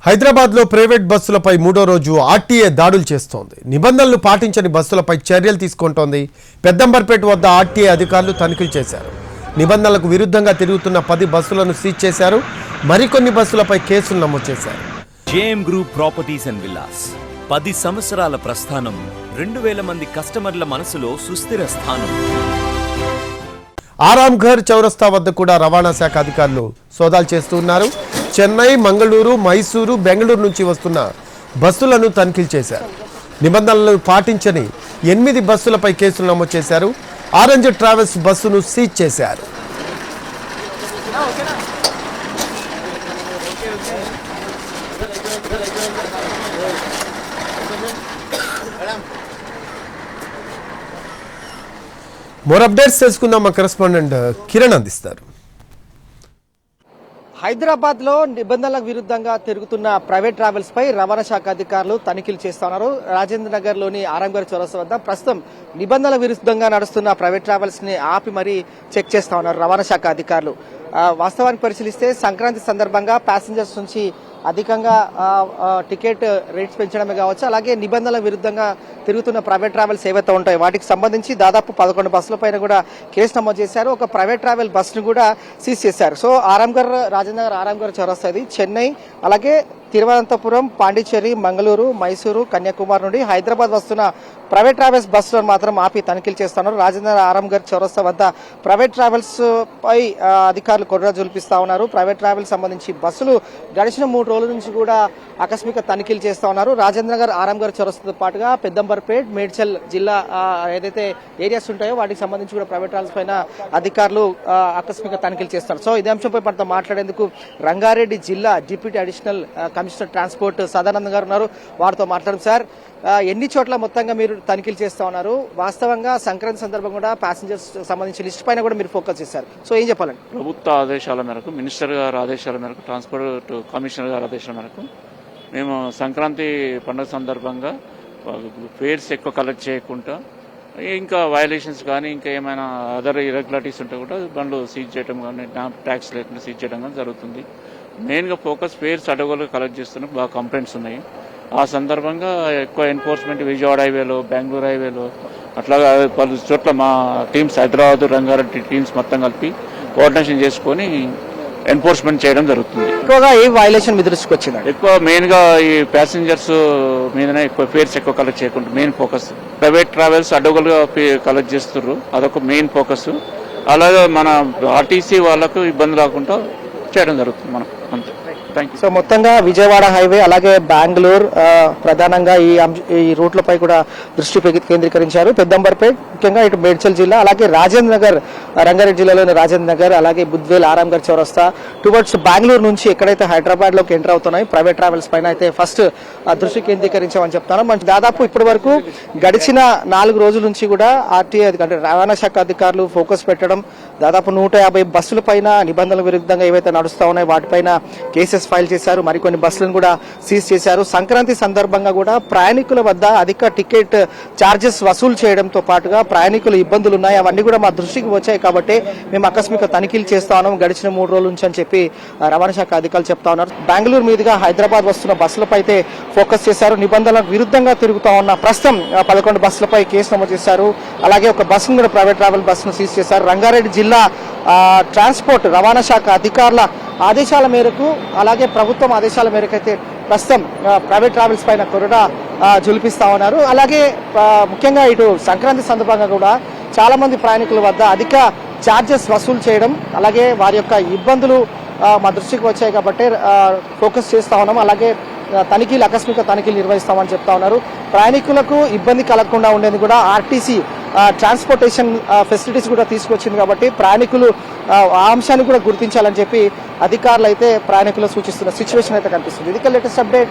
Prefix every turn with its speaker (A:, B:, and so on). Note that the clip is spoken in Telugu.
A: హైదరాబాద్లో ప్రైవేట్ బస్సులపై మూడో రోజు ఆర్టీఏ దాడులు చేస్తోంది. నిబంధనలు పాటించని బస్సులపై చర్యలు తీసుకుంటోంది. పెద్దంబర్పేట వద్ద ఆర్టీఏ అధికారులు తనిఖీలు చేశారు. నిబంధనలకు విరుద్ధంగా తిరుగుతున్న 10 బస్సులను సీజ్ చేశారు. మరికొన్ని బస్సులపై కేసులు నమోదు చేశారు.
B: JM group properties and villas 10 సంవత్సరాల ప్రస్థానం, 2000 మంది కస్టమర్ల మనసులో సుస్థిర స్థానం.
A: ఆరాంఘర్ చౌరస్తా వద్ద కూడా రవాణా శాఖ అధికారులు సోదాలు చేస్తున్నారు. చెన్నై, మంగళూరు, మైసూరు, బెంగళూరు నుంచి వస్తున్న బస్సులను తనిఖీలు చేశారు. నిబంధనలను పాటించని 8 బస్సులపై కేసులు నమోదు చేశారు. ఆరెంజ్ ట్రావెల్స్ బస్సును సీజ్ చేశారు. మోర్ అప్డేట్స్ తెలుసుకుందాం. మా కరెస్పాండెంట్ కిరణ్ అందిస్తారు.
C: హైదరాబాద్ లో నిబంధనలకు విరుద్ధంగా తిరుగుతున్న ప్రైవేట్ ట్రావెల్స్ పై రవాణా శాఖ అధికారులు తనిఖీలు చేస్తున్నారు. రాజేంద్ర నగర్ లోని ఆరంగర్ చౌరస్తా వద్ద ప్రస్తుతం నిబంధనల విరుద్ధంగా నడుస్తున్న ప్రైవేట్ ట్రావెల్స్ ని ఆపి మరీ చెక్ చేస్తా ఉన్నారు రవాణా శాఖ అధికారులు. వాస్తవానికి పరిశీలిస్తే సంక్రాంతి సందర్భంగా ప్యాసింజర్స్ నుంచి అధికంగా టికెట్ రేట్స్ పెంచడమే కావచ్చు, అలాగే నిబంధనల విరుద్ధంగా తిరుగుతున్న ప్రైవేట్ ట్రావెల్స్ ఏవైతే ఉంటాయో వాటికి సంబంధించి దాదాపు 11 బస్సుల పైన కూడా కేసు నమోదు చేశారు. ఒక ప్రైవేట్ ట్రావెల్ బస్ ను కూడా సీజ్ చేశారు. సో రాజేంద్ర ఆరాంఘర్ చౌరస్తా ఇది చెన్నై, అలాగే తిరువనంతపురం, పాండిచ్చేరి, మంగళూరు, మైసూరు, కన్యాకుమారి నుండి హైదరాబాద్ వస్తున్న ప్రైవేట్ ట్రావెల్స్ బస్సులను మాత్రం ఆపి తనిఖీలు చేస్తున్నారు. రాజేంద్ర ఆరాంఘర్ చౌరస్తా వద్ద ప్రైవేట్ ట్రావెల్స్ పై అధికారులు కొర్ర జులిపిస్తా ఉన్నారు. ప్రైవేట్ ట్రావెల్స్ సంబంధించి బస్సులు గడిచిన 3 రోజుల నుంచి కూడా ఆకస్మిక తనిఖీలు చేస్తా ఉన్నారు. రాజేంద్ర నగర్, ఆరాంఘర్ చౌరస్తాతో పాటుగా పెద్దంబర్పేట్, మేడ్చల్ జిల్లా ఏదైతే ఏరియాస్ ఉంటాయో వాటికి సంబంధించి కూడా ప్రైవేట్ ట్రావెల్స్ పైన అధికారులు ఆకస్మిక తనిఖీలు చేస్తారు. సో ఇదే అంశంపై మనతో మాట్లాడేందుకు రంగారెడ్డి జిల్లా deputy additional commissioner transport Sadanand గారు ఉన్నారు. వారితో మాట్లాడు. సార్, ఎన్ని చోట్ల మొత్తంగా మీరు తనిఖీలు చేస్తా ఉన్నారు? వాస్తవంగా సంక్రాంతి సందర్భంగా కూడా ప్యాసింజర్స్ సంబంధించి లిస్ట్ పైన కూడా మీరు ఫోకస్ చేశారు. సో ఏం చెప్పాలండి?
D: ప్రభుత్వ ఆదేశాల మేరకు, మినిస్టర్ గారి ఆదేశాల మేరకు, ట్రాన్స్పోర్ట్ కమిషనర్ గారి ఆదేశాల మేరకు మేము సంక్రాంతి పండుగ సందర్భంగా ఫేర్స్ ఎక్కువ కలెక్ట్ చేయకుండా, ఇంకా వయలేషన్స్ కానీ ఇంకా ఏమైనా అదర్ ఇరెగ్యులారిటీస్ ఉంటే కూడా బండ్లు సీజ్ చేయడం కానీ, ట్యాక్స్ లేకుండా సీజ్ చేయడం కానీ జరుగుతుంది. మెయిన్గా ఫోకస్ ఫేర్స్ అడవులుగా కలెక్ట్ చేస్తున్న బాగా కంప్లైంట్స్ ఉన్నాయి. ఆ సందర్భంగా ఎక్కువ ఎన్ఫోర్స్మెంట్ విజయవాడ హైవేలో, బెంగళూరు హైవేలో అట్లాగా పలు చోట్ల మా టీమ్స్, హైదరాబాద్, రంగారెడ్డి టీమ్స్ మొత్తం కలిపి కోఆర్డినేషన్ చేసుకొని ఎన్ఫోర్స్మెంట్ చేయడం జరుగుతుంది.
C: ఎక్కువగా ఏ వైలేషన్ మీ దృష్టికి వచ్చింది?
D: ఎక్కువ మెయిన్ గా ఈ ప్యాసింజర్స్ మీదనే ఎక్కువ ఫేర్స్ ఎక్కువ కలెక్ట్ చేయకుండా మెయిన్ ఫోకస్. ప్రైవేట్ ట్రావెల్స్ అడ్డగోలుగా కలెక్ట్ చేస్తున్నారు, అదొక మెయిన్ ఫోకస్. అలాగే మన ఆర్టీసీ వాళ్ళకు ఇబ్బంది రాకుండా చేయడం జరుగుతుంది మనం అంతే.
C: సో మొత్తంగా విజయవాడ హైవే అలాగే బెంగళూరు ప్రధానంగా ఈ రూట్లపై కూడా దృష్టి కేంద్రీకరించారు. పెద్దంబర్పేట్, ముఖ్యంగా ఇటు మేడ్చల్ జిల్లా, అలాగే రాజేంద్ర నగర్, రంగారెడ్డి జిల్లాలోని రాజేంద్ర నగర్, అలాగే బుద్వేల్, ఆరాంఘర్ చౌరస్తా టువర్డ్స్ బెంగళూరు నుంచి ఎక్కడైతే హైదరాబాద్ లోకి ఎంటర్ అవుతున్నాయి ప్రైవేట్ ట్రావెల్స్ పైన అయితే ఫస్ట్ దృష్టి కేంద్రీకరించామని చెప్తాను. మనకి దాదాపు ఇప్పటి వరకు గడిచిన 4 రోజుల నుంచి కూడా ఆర్టీఏ అంటే రవాణా శాఖ అధికారులు ఫోకస్ పెట్టడం, దాదాపు 150 బస్సుల పైన నిబంధనల విరుద్ధంగా ఏవైతే నడుస్తా ఉన్నాయో వాటిపైన కేసెస్ ఫైల్ చేశారు. మరికొన్ని బస్సులను కూడా సీజ్ చేశారు. సంక్రాంతి సందర్భంగా కూడా ప్రయాణికుల వద్ద అధిక టికెట్ ఛార్జెస్ వసూలు చేయడంతో పాటుగా ప్రయాణికుల ఇబ్బందులు ఉన్నాయి, అవన్నీ కూడా మా దృష్టికి వచ్చాయి కాబట్టి మేము ఆకస్మిక తనిఖీలు చేస్తా ఉన్నాం గడిచిన 3 రోజుల నుంచి అని చెప్పి రవాణా శాఖ అధికారులు చెప్తా ఉన్నారు. బెంగళూరు మీదుగా హైదరాబాద్ వస్తున్న బస్సులపై అయితే ఫోకస్ చేశారు. నిబంధనలకు విరుద్ధంగా తిరుగుతా ఉన్న ప్రస్తుతం 11 బస్సులపై కేసు నమోదు చేశారు. అలాగే ఒక బస్సును కూడా ప్రైవేట్ ట్రావెల్ బస్సును సీజ్ చేశారు. రంగారెడ్డి జిల్లా ట్రాన్స్పోర్ట్ రవాణా శాఖ అధికారుల ఆదేశాల మేరకు, అలాగే ప్రభుత్వం ఆదేశాల మేరకు అయితే ప్రస్తుతం ప్రైవేట్ ట్రావెల్స్ పైన కొరడా జులిపిస్తా ఉన్నారు. అలాగే ముఖ్యంగా ఇటు సంక్రాంతి సందర్భంగా కూడా చాలా మంది ప్రయాణికుల వద్ద అధిక ఛార్జెస్ వసూలు చేయడం, అలాగే వారి యొక్క ఇబ్బందులు మా దృష్టికి వచ్చాయి కాబట్టి ఫోకస్ చేస్తా ఉన్నాం. అలాగే ఆకస్మిక తనిఖీలు నిర్వహిస్తామని చెప్తా ఉన్నారు. ప్రయాణికులకు ఇబ్బంది కలగకుండా ఉండేది కూడా ఆర్టీసీ ట్రాన్స్పోర్టేషన్ ఫెసిలిటీస్ కూడా తీసుకొచ్చింది కాబట్టి ప్రయాణికులు ఆ అంశాన్ని కూడా గుర్తించాలని చెప్పి అధికారులు అయితే ప్రయాణికులు సూచిస్తున్న సిచ్యువేషన్ అయితే కనిపిస్తుంది. ఇది లేటెస్ట్ అప్డేట్.